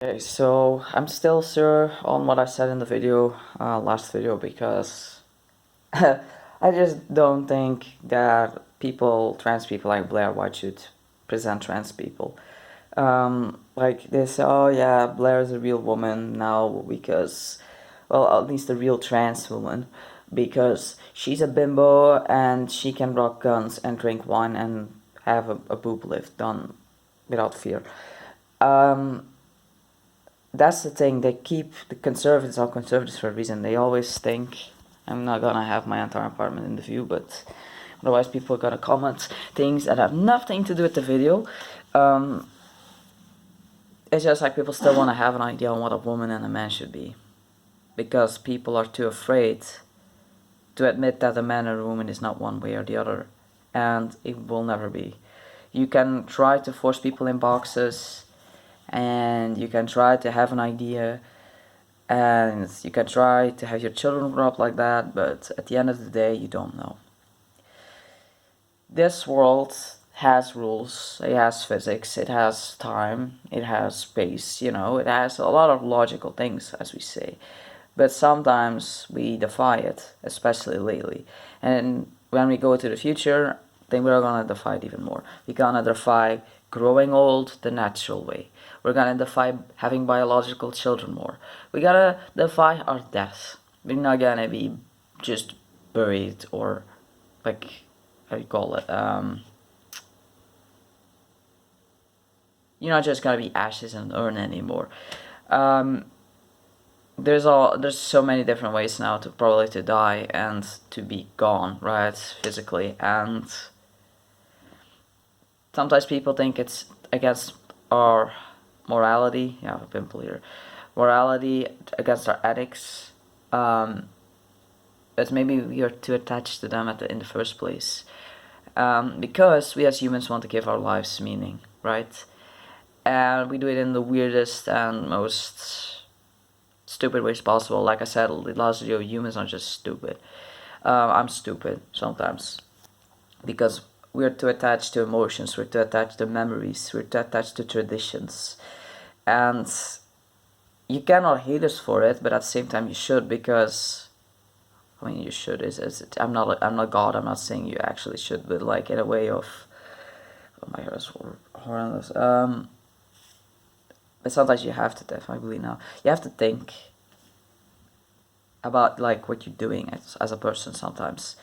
Okay, so I'm still sure on what I said in the video, last video, because I just don't think that trans people like Blair White should present trans people. Like they say, oh yeah, Blair is a real woman now because, well, at least a real trans woman, because she's a bimbo and she can rock guns and drink wine and have a boob lift done without fear. Um, that's the thing. They keep the conservatives are conservatives for a reason. They always think I'm not gonna have my entire apartment in the view, but otherwise people are gonna comment things that have nothing to do with the video. Um, it's just like people still want to have an idea on what a woman and a man should be, because people are too afraid to admit that a man or a woman is not one way or the other, and it will never be. You can try to force people in boxes, and you can try to have an idea, and you can try to have your children grow up like that, but at the end of the day, you don't know. This world has rules, it has physics, it has time, it has space, it has a lot of logical things, as we say. But sometimes we defy it, especially lately. And when we go to the future, then we're gonna defy it even more. We're gonna defy growing old the natural way. We're gonna defy having biological children more. We gotta defy our death. We're not gonna be just buried or like how you call it. You're not just gonna be ashes in an urn anymore. Um, there's so many different ways now to probably to die and to be gone, right, physically, and sometimes people think it's against our morality. Yeah, I've been clear. Morality against our ethics. But maybe we are too attached to them in the first place. Because we as humans want to give our lives meaning, right? And we do it in the weirdest and most stupid ways possible. Like I said, the last video, humans are just stupid. I'm stupid sometimes because we're too attached to emotions, we're too attached to memories, we're too attached to traditions, and you cannot hate us for it, but at the same time you should, because I mean you should I'm not God. I'm not saying you actually should, but like in a way of, oh my god, that's horrendous. But sometimes you have to definitely now. You have to think about like what you're doing as a person sometimes,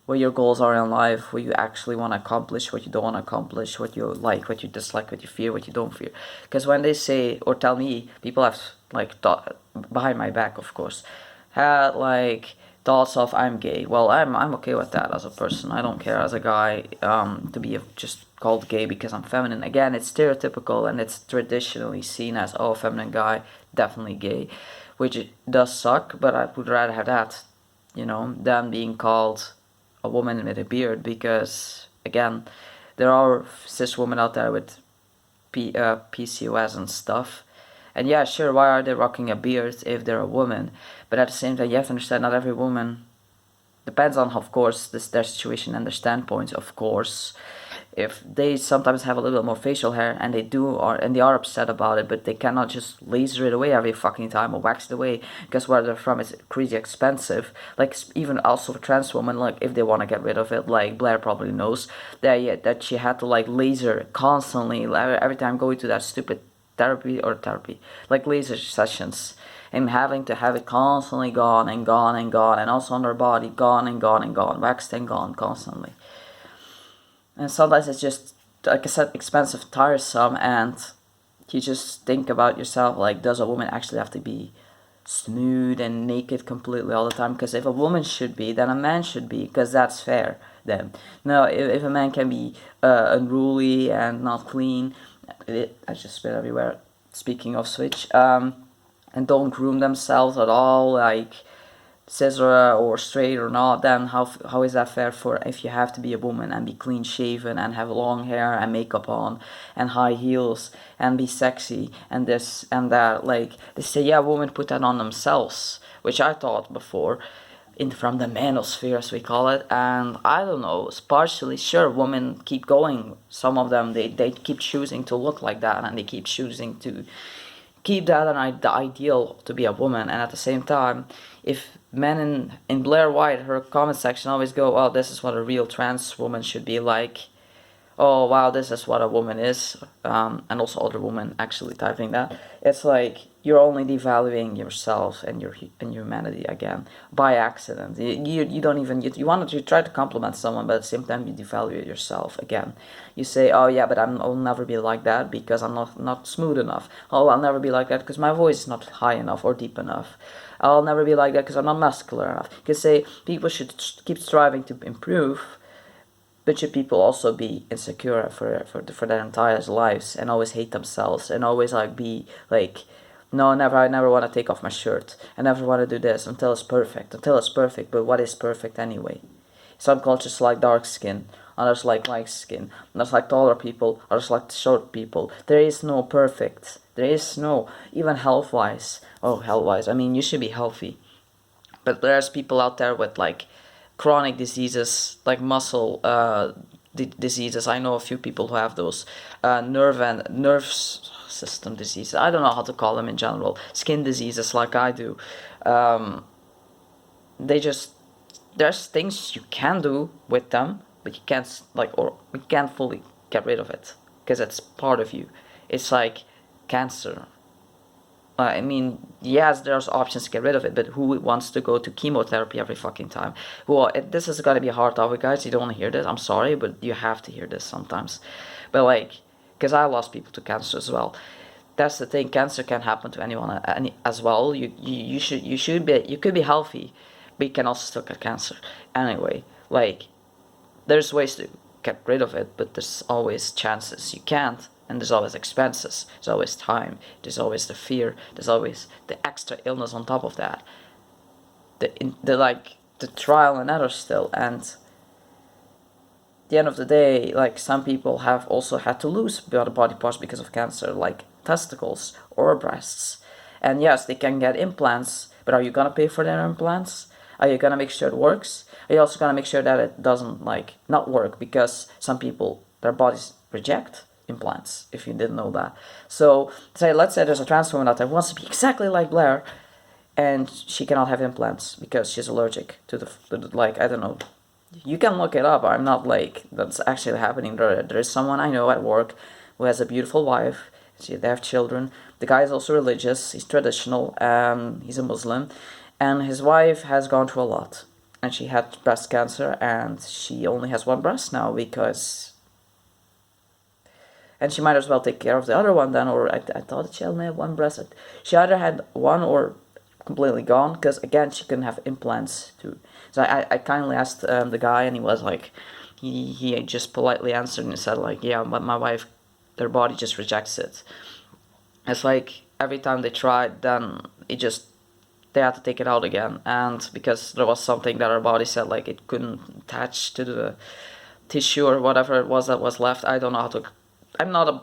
what your goals are in life, what you actually want to accomplish, what you don't want to accomplish, what you like, what you dislike, what you fear, what you don't fear. Because when they say or tell me, people have like thought behind my back, of course, had like thoughts of I'm gay. Well, I'm okay with that as a person. I don't care as a guy to be just called gay because I'm feminine. Again, it's stereotypical and it's traditionally seen as, oh, feminine guy, definitely gay, which does suck. But I would rather have that, than being called a woman with a beard, because again, there are cis women out there with PCOS and stuff. And yeah, sure, why are they rocking a beard if they're a woman? But at the same time, you have to understand not every woman, depends on, of course, their situation and their standpoint, of course. If they sometimes have a little bit more facial hair, and they are upset about it, but they cannot just laser it away every fucking time or wax it away, because where they're from is crazy expensive. Like even also for trans women, like if they want to get rid of it, like Blair probably knows that she had to like laser constantly every time going to that stupid therapy, like laser sessions, and having to have it constantly gone and gone and gone, and also on her body gone and gone and gone, waxed and gone constantly. And sometimes it's just, like I said, expensive, tiresome, and you just think about yourself, like, does a woman actually have to be nude and naked completely all the time? Because if a woman should be, then a man should be, because that's fair then. No, if a man can be unruly and not clean, I just spit everywhere, speaking of switch, and don't groom themselves at all, like scissor or straight or not, then how is that fair for if you have to be a woman and be clean shaven and have long hair and makeup on and high heels and be sexy and this and that? Like they say, yeah, women put that on themselves, which I thought before, from the manosphere as we call it. And I don't know, it's partially sure women keep going, some of them they keep choosing to look like that, and they keep choosing to keep that the ideal to be a woman, and at the same time, if men in Blair White, her comment section always go, oh, this is what a real trans woman should be like, oh wow, this is what a woman is, and also other women actually typing that. It's like you're only devaluing yourself and your humanity again by accident. You don't even you try to compliment someone, but at the same time you devalue yourself again. You say, oh yeah, but I'll never be like that because I'm not smooth enough. Oh, I'll never be like that because my voice is not high enough or deep enough. I'll never be like that because I'm not muscular enough. You can say people should keep striving to improve, but should people also be insecure for their entire lives and always hate themselves and always like be like, no, never, I never want to take off my shirt. I never want to do this until it's perfect. But what is perfect anyway? Some cultures like dark skin, others like light skin, others like taller people, others like short people. There is no perfect. There is no, even health-wise. Oh, health-wise, I mean, you should be healthy. But there's people out there with like chronic diseases, like muscle diseases. I know a few people who have those nerve system diseases. I don't know how to call them in general. Skin diseases, like I do. They just, there's things you can do with them, but you can't we can't fully get rid of it because it's part of you. It's like cancer. I mean, yes, there's options to get rid of it, but who wants to go to chemotherapy every fucking time? Well, this is gonna be a hard topic, guys. You don't want to hear this. I'm sorry, but you have to hear this sometimes. But like, because I lost people to cancer as well. That's the thing. Cancer can happen to anyone as well. You could be healthy, but you can also still get cancer. Anyway, like, there's ways to get rid of it, but there's always chances you can't. And there's always expenses, there's always time, there's always the fear, there's always the extra illness on top of that. The trial and error still, and at the end of the day, like, some people have also had to lose body parts because of cancer, like testicles or breasts. And yes, they can get implants, but are you gonna pay for their implants? Are you gonna make sure it works? Are you also gonna make sure that it doesn't like not work, because some people, their bodies reject implants, if you didn't know that. So let's say there's a trans woman out there who wants to be exactly like Blair, and she cannot have implants because she's allergic to the like, I don't know. You can look it up. I'm not like that's actually happening. There is someone I know at work who has a beautiful wife. They have children. The guy is also religious. He's traditional. He's a Muslim, and his wife has gone through a lot. And she had breast cancer, and she only has one breast now because. And she might as well take care of the other one then, or I thought that she only had one breast. She either had one or completely gone, because again, she couldn't have implants too. So I kindly asked the guy, and he was like, he just politely answered and said like, yeah, but my wife, their body just rejects it. It's like every time they tried, then they had to take it out again, and because there was something that her body said like it couldn't attach to the tissue or whatever it was that was left. I don't know how to. I'm not a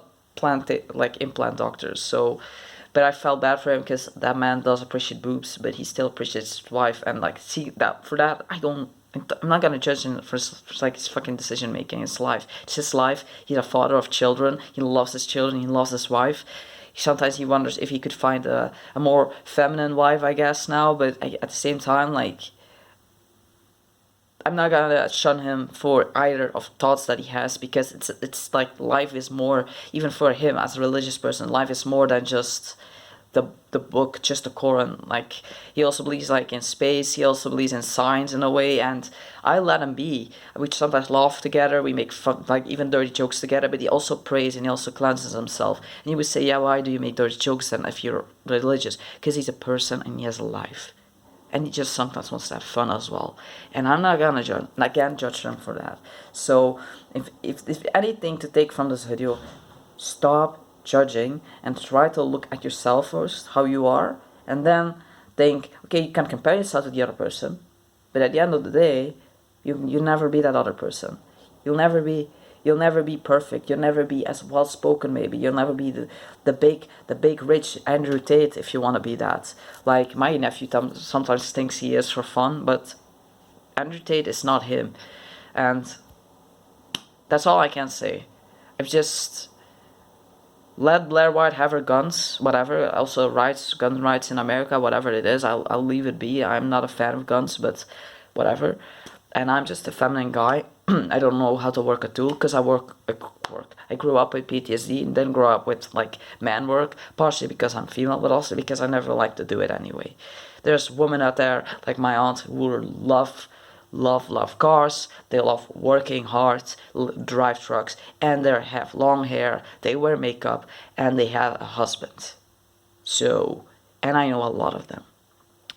implant doctor, so, but I felt bad for him because that man does appreciate boobs, but he still appreciates his wife, and like, see that for that I'm not gonna judge him for like his fucking decision making. His life, it's his life. He's a father of children. He loves his children. He loves his wife. Sometimes he wonders if he could find a more feminine wife, I guess now, but at the same time, like, I'm not gonna shun him for either of thoughts that he has, because it's like life is more, even for him as a religious person, life is more than just the book, just the Quran. Like, he also believes like in space, he also believes in science in a way, and I let him be. We sometimes laugh together, we make fun, like even dirty jokes together, but he also prays and he also cleanses himself. And he would say, yeah, why do you make dirty jokes then if you're religious? Because he's a person and he has a life. And he just sometimes wants to have fun as well. And I'm not gonna judge, I can't judge them for that. So if anything to take from this video, stop judging and try to look at yourself first, how you are, and then think, okay, you can compare yourself to the other person, but at the end of the day, you'll never be that other person. You'll never be perfect. You'll never be as well spoken. Maybe you'll never be the big rich Andrew Tate if you want to be that. Like my nephew sometimes thinks he is for fun, but Andrew Tate is not him, and that's all I can say. I've just let Blair White have her guns, whatever. Also, gun rights in America, whatever it is, I'll leave it be. I'm not a fan of guns, but whatever. And I'm just a feminine guy. I don't know how to work a tool because I grew up with PTSD and then grew up with like man work, partially because I'm female, but also because I never liked to do it anyway. There's women out there like my aunt who love cars. They love working hard, drive trucks, and they have long hair. They wear makeup, and they have a husband. So, and I know a lot of them.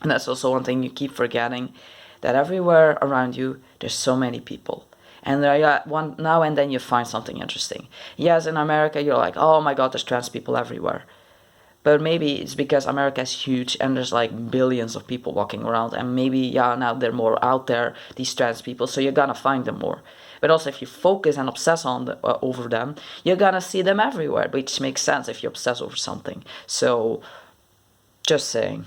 And that's also one thing you keep forgetting, that everywhere around you, there's so many people. And there one now and then you find something interesting. Yes, in America you're like, oh my god, there's trans people everywhere. But maybe it's because America is huge and there's like billions of people walking around, and maybe yeah now they're more out there, these trans people, so you're gonna find them more. But also if you focus and obsess over them, you're gonna see them everywhere, which makes sense if you obsess over something. So just saying.